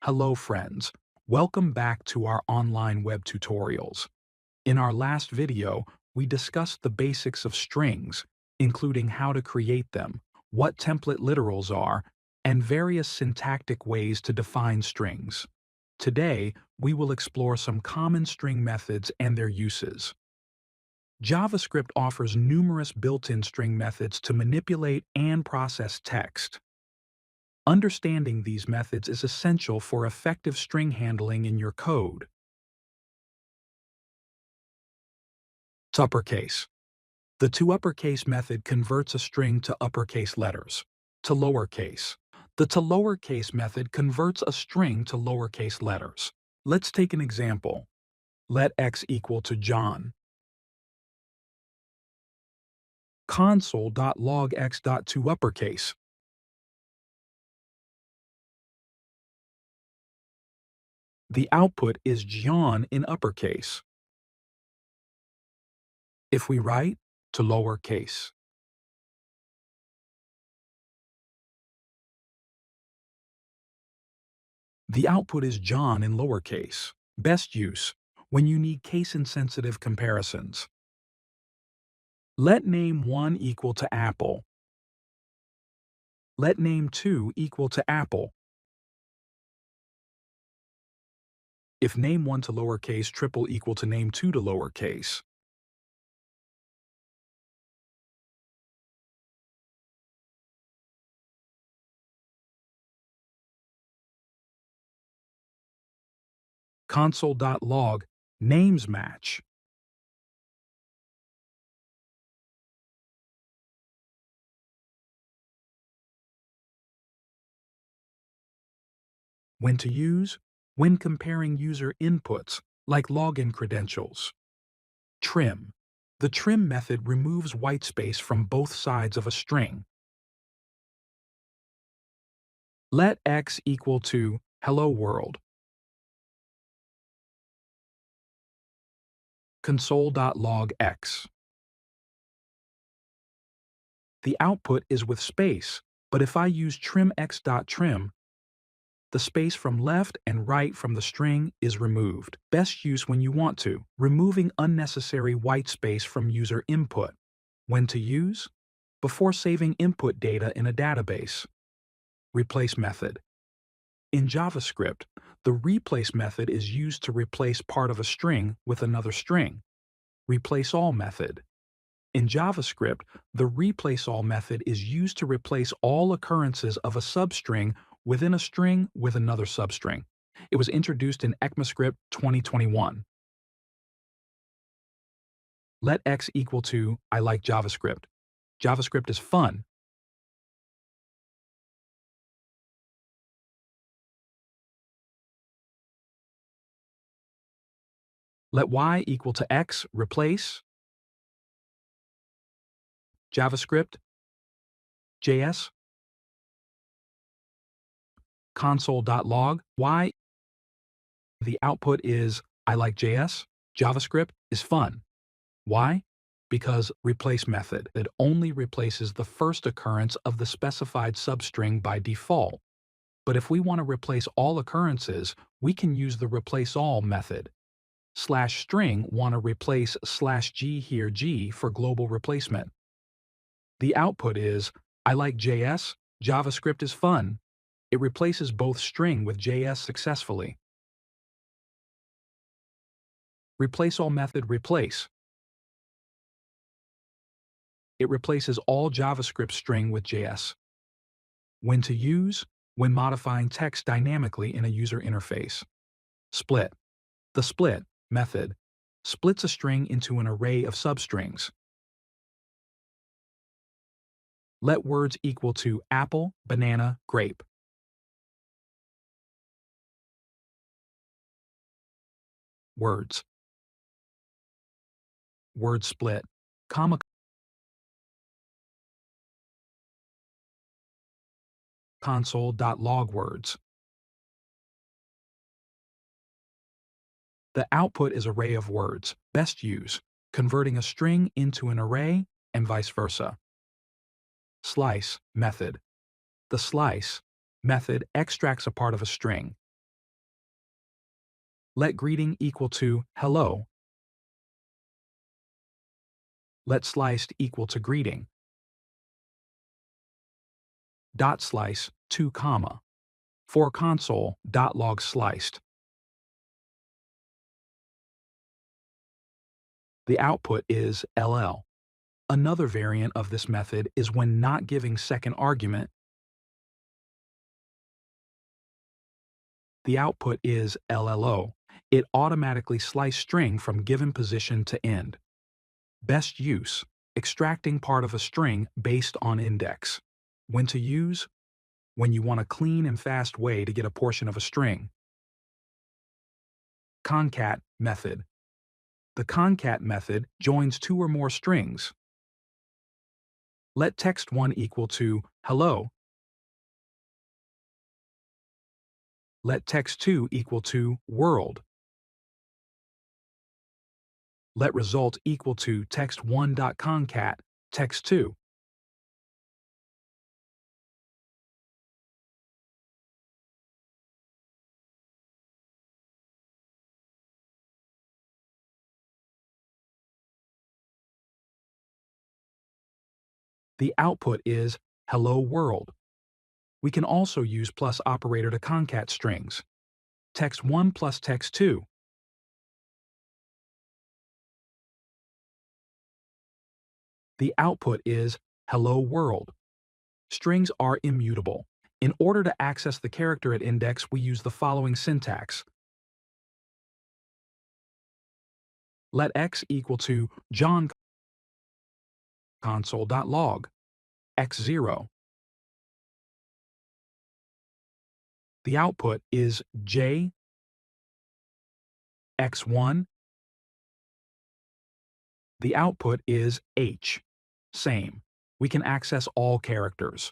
Hello friends, welcome back to our online web tutorials. In our last video, we discussed the basics of strings, including how to create them, what template literals are, and various syntactic ways to define strings. Today, we will explore some common string methods and their uses. JavaScript offers numerous built-in string methods to manipulate and process text. Understanding these methods is essential for effective string handling in your code. toUpperCase. The toUpperCase method converts a string to uppercase letters. toLowerCase. The toLowerCase method converts a string to lowercase letters. Let's take an example. Let x equal to John. console.log x.toUpperCase. The output is John in uppercase. If we write to lowercase, the output is John in lowercase. Best use when you need case-insensitive comparisons. Let name 1 equal to Apple. Let name 2 equal to Apple. If name 1 to lowercase triple equal to name 2 to lowercase. Console.log names match. When to use? When comparing user inputs, like login credentials. Trim. The trim method removes whitespace from both sides of a string. Let x equal to hello world. Console.log x. The output is with space, but if I use trimx.trim, the space from left and right from the string is removed. Best use when you want to, removing unnecessary white space from user input. When to use? Before saving input data in a database. Replace method. In JavaScript, the replace method is used to replace part of a string with another string. replaceAll method. In JavaScript, the replaceAll method is used to replace all occurrences of a substring within a string with another substring. It was introduced in ECMAScript 2021. Let x equal to I like JavaScript. JavaScript is fun. Let y equal to x replace JavaScript, JS, console.log y. The output is I like JS, JavaScript is fun. Why? Because replace method that only replaces the first occurrence of the specified substring by default. But if we want to replace all occurrences, we can use the replaceAll method. /string want to replace /g here g for global replacement. The output is I like JS, JavaScript is fun. It replaces both string with JS successfully. replaceAll method replace. It replaces all JavaScript string with JS. When to use? When modifying text dynamically in a user interface. Split. The split method splits a string into an array of substrings. Let words equal to apple, banana, grape. Words. Word split, comma, console.log words. The output is array of words. Best use, converting a string into an array and vice versa. Slice method. The slice method extracts a part of a string. Let greeting equal to hello. Let sliced equal to greeting. Dot slice 2 comma. For console, dot log sliced. The output is LL. Another variant of this method is when not giving second argument. The output is LLO. It automatically slices string from given position to end. Best use: extracting part of a string based on index. When to use: when you want a clean and fast way to get a portion of a string. Concat method. The concat method joins two or more strings. Let text1 equal to hello. Let text2 equal to world. Let result equal to text1.concat text2. The output is hello world. We can also use plus operator to concat strings. Text1 plus text2. The output is hello world. Strings are immutable. In order to access the character at index, we use the following syntax. Let x equal to John console.log x0. The output is J x1. The output is H. Same. We can access all characters.